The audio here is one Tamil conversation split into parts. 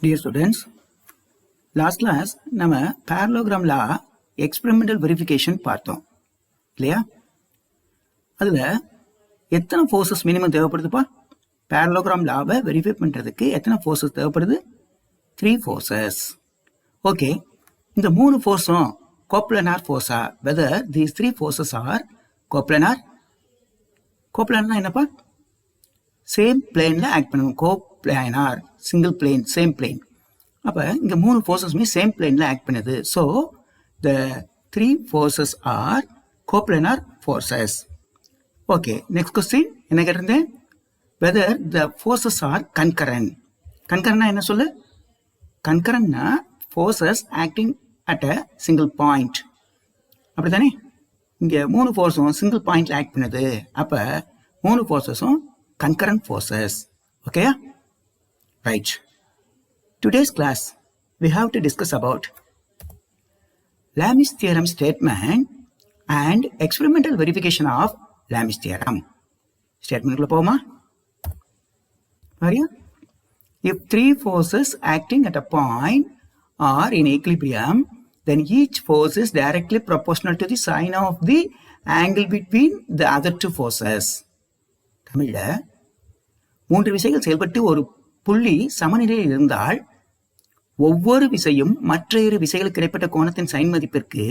Dear students, last class நம்ம parallelogram law experimental verification பார்த்தோம் இல்லையா? அதுல எத்தனை forces minimum தேவைப்படுதுப்பா? parallelogram lawவை verify பண்றதுக்கு எத்தனை forces தேவைப்படுது? 3 forces. Okay, இந்த 3 forceம் coplanar force-ஆ? Whether these 3 forces are coplanar? coplanar என்னப்பா? சேம் பிளேன்ல ஆக்ட் பண்ணுவோம். Coplanar, single plane, same plane. அப்ப இங்க 3 ஃபோர்ஸஸ்மே சேம் பிளேன்ல ஆக்ட் பண்ணுது. So the 3 forces are coplanar forces. Okay, next question என்ன கேட்டிருந்தேன்? Whether the forces are concurrent. கன்கரண்ட்னா என்ன சொல்லு? கன்கரண்ட்னா forces acting at a single point. அப்படித்தானே? இங்க 3 ஃபோர்ஸும் சிங்கிள் பாயிண்ட்ல ஆக்ட் பண்ணுது. அப்ப 3 ஃபோர்ஸஸும் concurrent forces. Okay? Right. Today's class, we have to discuss about Lami's theorem statement and experimental verification of Lami's theorem. Statement ku povoma? Ariya? If 3 forces acting at a point are in equilibrium, then each force is directly proportional to the sine of the angle between the other 2 forces. தமிழ்ல 3 விசைகள் செயல்பட்டு ஒரு புள்ளி சமநிலையில் இருந்தால் ஒவ்வொரு விசையும் மற்ற 2 விசைகளுக்கு இடைப்பட்ட கோணத்தின் சைன் மதிப்பிற்கு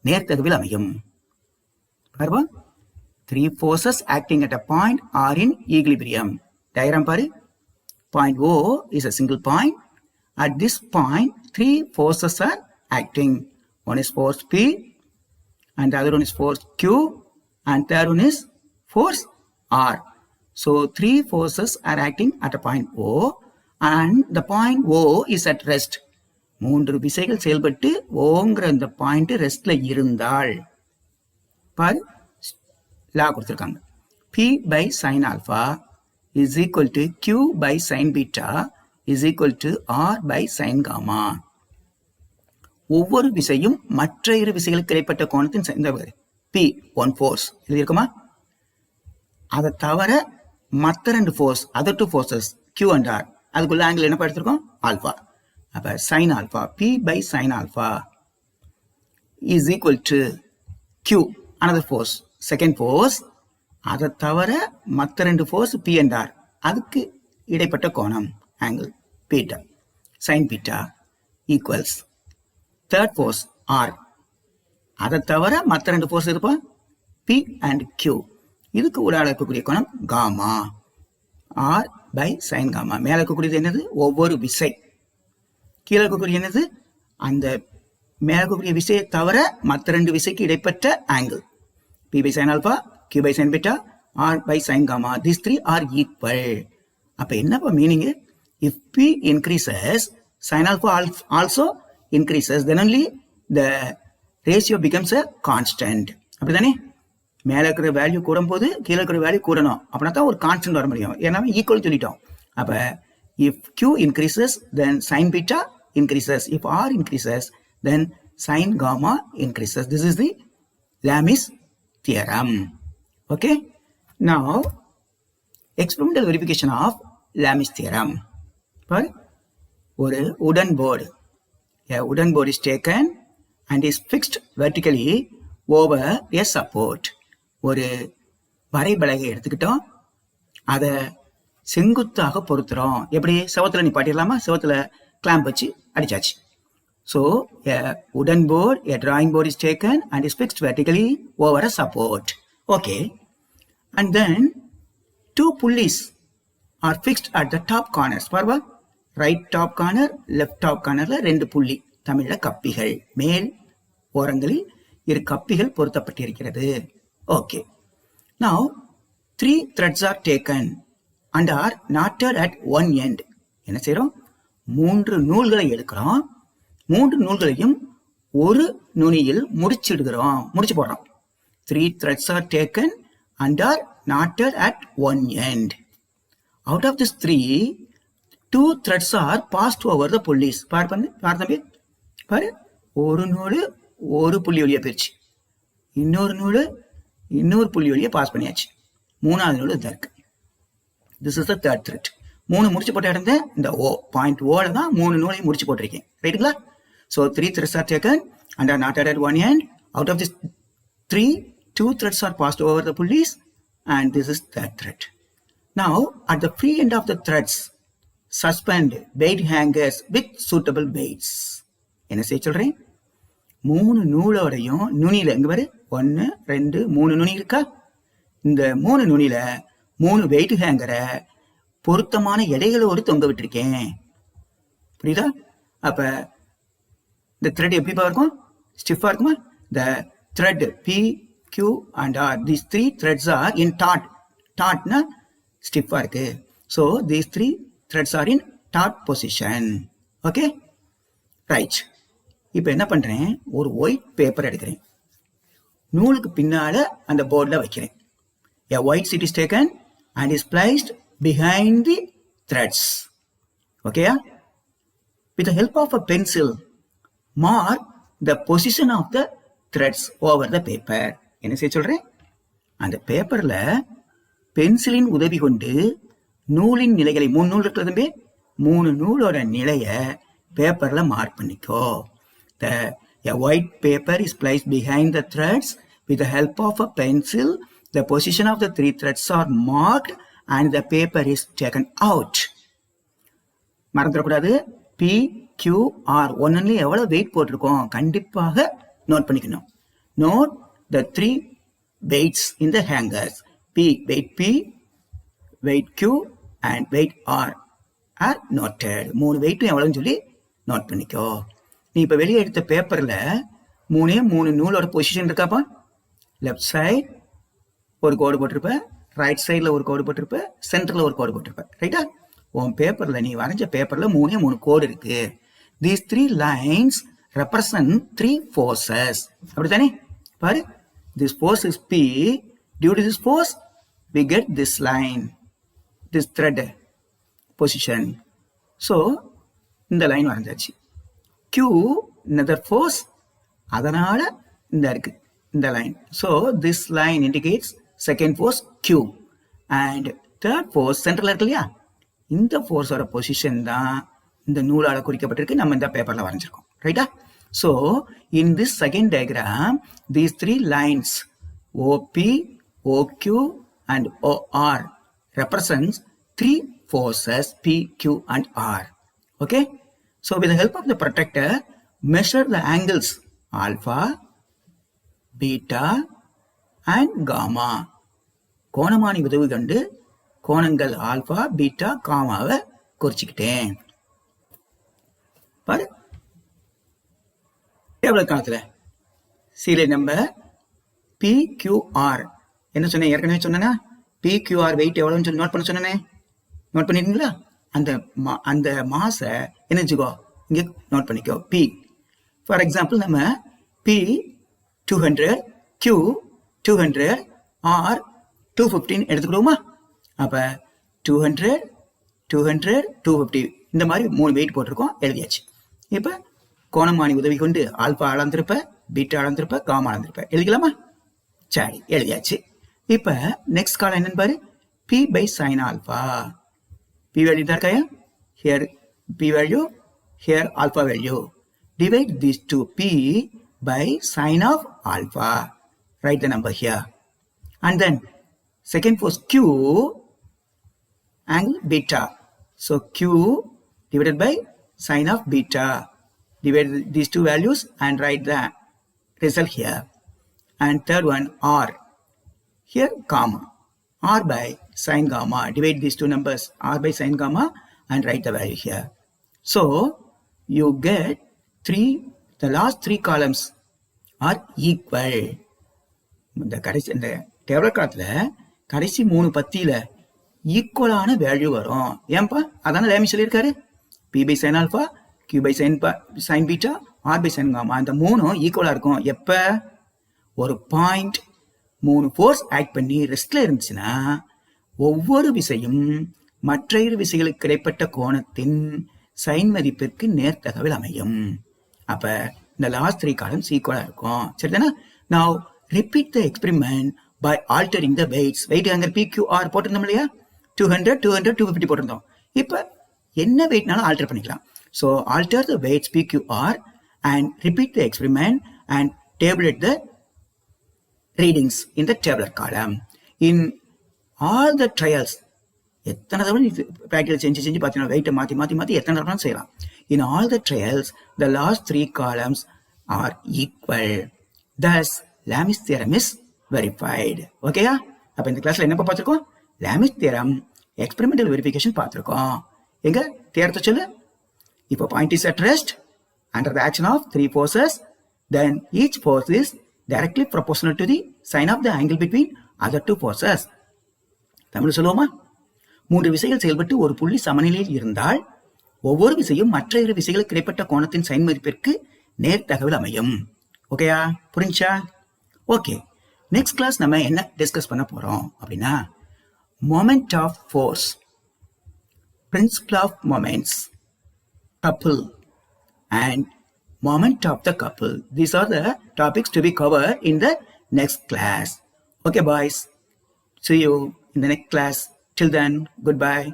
நேர்த்தகவில் அமையும். 3 forces acting at a point are in equilibrium. Diagram பாரு. Point O is a single point. At this point 3 forces are acting. One is force P and the other one is force Q and third one is force R. So 3 forces are acting at a point O and the point O is at rest. 3 விசைகள் செயல்பட்டு ஓங்கிற இந்த பாயிண்ட் ரெஸ்ட்ல இருந்தால் பாரு லா கொடுத்திருக்காங்க. P by sin alpha is equal to Q by sin beta is equal to R by sin gamma. ஒவ்வொரு விசையும் மற்ற 2 விசைகளுக்கு இடைப்பட்ட கோணத்தின் P one force எழுதியிருக்குமா? அதை தவிர மற்ற 2 force, other 2 forces Q and R, அதுக்குள்ள ஆங்கிள் என்ன படிச்சிருக்கோம்? ஆல்பா. அப்ப sine alpha P by sin alpha is equal to Q, another force, second force. அதை தவிர மற்ற 2 ஃபோர்ஸ் P and R, அதுக்கு இடைப்பட்ட கோணம் angle beta, sign beta equals third force R. அதை தவிர மற்ற 2 ஃபோர்ஸ் இருப்பா P and Q, இதுக்கு உடால இருக்கக்கூடிய கோணம் gamma, R by sine gamma. மேல இருக்கக்கூடியது என்னது? ஒவ்வொரு விசை. கீழே இருக்கக்கூடிய என்னது? அந்த மேல இருக்கக்கூடிய விசையை தவிர மற்ற 2 விசைக்கு இடைப்பட்ட angle P by sin alpha, Q by sin beta, R by sin gamma. These 3 are equal. அப்ப என்னப்பா meaning? If P increases, sin alpha also increases, then only the ratio becomes a constant. அப்படிதானே? மேல இருக்கிற வேல்யூ கூடும் போது கீழே இருக்கிற வேல்யூ கூடணும். அப்படின்னா தான் ஒரு கான்ஸ்டன்ட் வர முடியும். ஏன்னா ஈக்குவல் சொல்லிட்டோம். அப்ப if Q increases, then sin beta increases. If R increases, then sin gamma increases. This is the Lami's theorem. Okay? Now, experimental verification of Lami's theorem. For ஒரு wooden board. A wooden board is taken and is fixed vertically over a support. ஒரு வரைபலகை எடுத்துக்கிட்டோம், அதை செங்குத்தாக பொருத்துறோம். எப்படி? செவத்துல நிப்பாட்டிடலாமா? செவத்துல கிளாம்ப் வச்சு அடிச்சாச்சு. So wooden board, a drawing board is taken and is fixed vertically over a support. Okay. And then 2 pulleys are fixed at the top corners. பார்வா, right top corner, left top கார்னர்ல 2 புள்ளி, தமிழ்ல கப்பிகள், மேல் ஓரங்களில் 2 கப்பிகள் பொருத்தப்பட்டிருக்கிறது. Okay. Now 3 threads are taken and are knotted at one end. என்ன செய்றோம்? 3 நூல்களை எடுக்கிறோம். 3 நூல்களையும் ஒரு நுனியில் முடிச்சு போடுறோம். 3 threads are taken and are knotted at one end. Out of this 3, 2 threads are passed over the pulleys. பாரு, ஒரு நூல் ஒரு புள்ளி வழியா போயிடுச்சு, இன்னொரு நூல் இன்னொரு புள்ளி வழியா பாஸ் பண்ணியாச்சு, 3வது நூல் இதா இருக்கு. This is the third thread. 3 முடிச்சு போட்ட இடம் இந்த O பாயிண்ட் Oல தான் 3 நூலையும் முடிச்சு போட்டிருக்கேன். ரைட்டுங்களா? So 3 threads are taken and are knotted at one end. Out of this 3, 2 threads are passed over the pulleys and this is that thread. Now at the free end of the threads, suspend weight hangers with suitable weights. என்ன செய்ய சொல்றேன்? 3 நூலோடையும் நுனியில எங்க பாரு 1 2 3 நுனி இருக்கா? இந்த 3 நுனியில 3 வெயிட் ஹேங்கரை பொருத்தமான எடைகளோடு தொங்க விட்டுருக்கேன். புரியுதா? அப்ப இந்த த்ரெட் எப்படிப்பா இருக்கும்? ஸ்டிஃபா இருக்குமா? The thread P, Q and R, these 3 threads are in taut. Tautனா ஸ்டிஃபா இருக்கு. So these 3 threads are in taut position. Okay? Right. இப்போ என்ன பண்றேன்? ஒரு ஒயிட் பேப்பர் எடுக்கிறேன். நூலுக்கு பின்னால அந்த போர்ட்ல வைக்கிறேன். A white sheet is taken and is placed behind the threads. Okay? With the help of a pencil, mark the position of the threads over the paper. என்ன செய்ய சொல்றேன்? அந்த பேப்பர்ல பென்சிலின் உதவி கொண்டு நூலின் நிலைகளை 3 நூல் இருக்கிறது 3 நூலோட நிலைய பேப்பர்ல மார்க் பண்ணிக்கோ. A white paper is placed behind the threads. With the help of a pencil, the position of the 3 threads are marked and the paper is taken out. மறந்துடக்கூடாது. P, Q, R ஒன்னுல எவ்வளவு வெயிட் போட்டிருக்கோம் கண்டிப்பாக நோட் பண்ணிக்கணும். Note the 3 weights in the hangers. Weight P, weight Q and weight R are noted. 3 வெயிட்டும் எவ்வளவுன்னு சொல்லி நோட் பண்ணிக்கோ. நீ இப்ப வெளியே எடுத்த பேப்பர்ல 3 நூலோட பொசிஷன் இருக்காப்பா? லெஃப்ட் சைட் ஒரு கோடு போட்டிருப்ப, ரைட் சைட்ல ஒரு கோடு போட்டிருப்ப, சென்டர்ல ஒரு கோடு போட்டிருப்ப. ரைட்டா? உன் பேப்பர்ல நீ வரைஞ்ச பேப்பர்ல 3 கோடு இருக்கு. These 3 lines represent 3 forces. அப்படித்தானே? பாரு, this force is P. Due to this force, we get this line, this thread position. So, இந்த லைன் வரைஞ்சாச்சு. Q, another force, அதனால இந்த இருக்கு இந்த line. So, this line indicates second force Q. And third force சென்டர்ல இருக்கு இல்லையா? இந்த ஃபோர்ஸோட பொசிஷன் தான் இந்த நூலால குறிக்கப்பட்டிருக்கு. நம்ம இந்த பேப்பர்ல வரைஞ்சிருக்கோம். ரைட்டா? So, in this second diagram, these 3 lines OP, OQ and OR represents 3 forces P, Q and R. Okay? So, with the help of the protractor, measure the angles alpha, beta and gamma. கோணமானி உதவி கொண்டு கோணங்கள் ஆல்பா, பீட்டா, காமாவை குறிச்சுக்கிட்டேன். பாரு, எவ்வளவு காலத்துல சீரியல் நம்பர் PQR என்ன சொன்னேன்? ஏற்கனவே சொன்னா PQR வெயிட் எவ்வளவுன்னு சொல்லி நோட் பண்ண சொன்னேனே. நோட் பண்ணிருக்கீங்களா? அந்த மாச என்னச்சுக்கோ இங்க நோட் பண்ணிக்கோ. P ஃபார் எக்ஸாம்பிள் நம்ம P 200, Q 200, R 215 எடுத்துக்கிடுவோமா? அப்ப 200, 200, 250 இந்த மாதிரி 3 வெயிட் போட்டிருக்கோம். எழுதியாச்சு. இப்ப கோணமானி உதவி கொண்டு ஆல்பா அளந்திருப்ப, பீட்டா அளந்திருப்ப, காமா அளந்திருப்ப. எழுதிக்கலாமா? சரி, எழுதியாச்சு. இப்ப நெக்ஸ்ட் காலம் என்னன்னு பாரு. P by sin alpha. P value தான் இருக்காயா? Here P value, here alpha value. Divide these two, P by sin of alpha. Write the number here. And then second force Q angle beta. So Q divided by sin of beta. Divide these two values and write the result here. And third one R. Here gamma. R by sin gamma. Divide these two numbers R by sin gamma and write the value here. So you get 3. The last 3 columns are equal. இந்த டேபிள் காலத்துல கடைசி 3 பத்தியில ஈக்குவலான வேல்யூ வரும். ஏன்பா? அதான லேமி சொல்லியிருக்காரு. P by sin alpha, Q by sin beta, R by sin gamma. அந்த 3 ஈக்குவலா இருக்கும். எப்ப? ஒரு பாயிண்ட் 3 ஃபோர்ஸ் ஆக்ட் பண்ணி ரெஸ்ட்ல இருந்துச்சுன்னா ஒவ்வொரு விசையும் மற்ற இரு விசைகளுக்கு இடைப்பட்ட கோணத்தின் சைன் மதிப்பிற்கு நேர்த்தகவில் அமையும். அப்ப இந்த லாஸ்ட் 3 காலம்ஸ் ஈக்குவலா இருக்கும். சரிதானா? Now repeat the experiment by altering the weights. Weight hanger PQR போட்டிருந்தோம் இல்லையா? 200, 200, 250 போட்டிருந்தோம். இப்போ என்ன வெயிட்னாலும் ஆல்டர் பண்ணிக்கலாம். So alter the weights PQR and repeat the experiment and tabulate the readings in the tabular column. In all the trials, எத்தனை தடவை ப்ராக்டிகல் செஞ்சு பார்த்தீங்கன்னா வெயிட்டை மாற்றி எத்தனை தடவை செய்யலாம். In all the trials, the last 3 columns are equal. Thus, Lami's theorem is verified. ஓகேயா? அப்போ இந்த கிளாஸ்ல என்ன பார்த்துருக்கோம்? Lami's theorem experimental verification பார்த்துருக்கோம். எங்க தேரத்தை சொல்லு. If a point is at rest under the action of 3 forces, then each force is directly proportional to the sine of the angle between other 2 forces. Tamil சொல்லுவோமா? 3 விசைகள் செயல்பட்டு ஒரு புள்ளி சமநிலையில் இருந்தால் ஒவ்வொரு விசையும் மற்ற 2 விசைகளுக்கு இடைப்பட்ட கோணத்தின் சைன் மதிப்பிற்கு நேர் தகவல் அமையும். ஓகேயா? புரிஞ்சா? ஓகே, நெக்ஸ்ட் கிளாஸ் நம்ம என்ன டிஸ்கஸ் பண்ண போறோம் அப்படின்னா moment of force, principle of moments, couple and moment of the couple. These are the topics to be covered in the next class. Okay boys, see you in the next class. Till then, goodbye.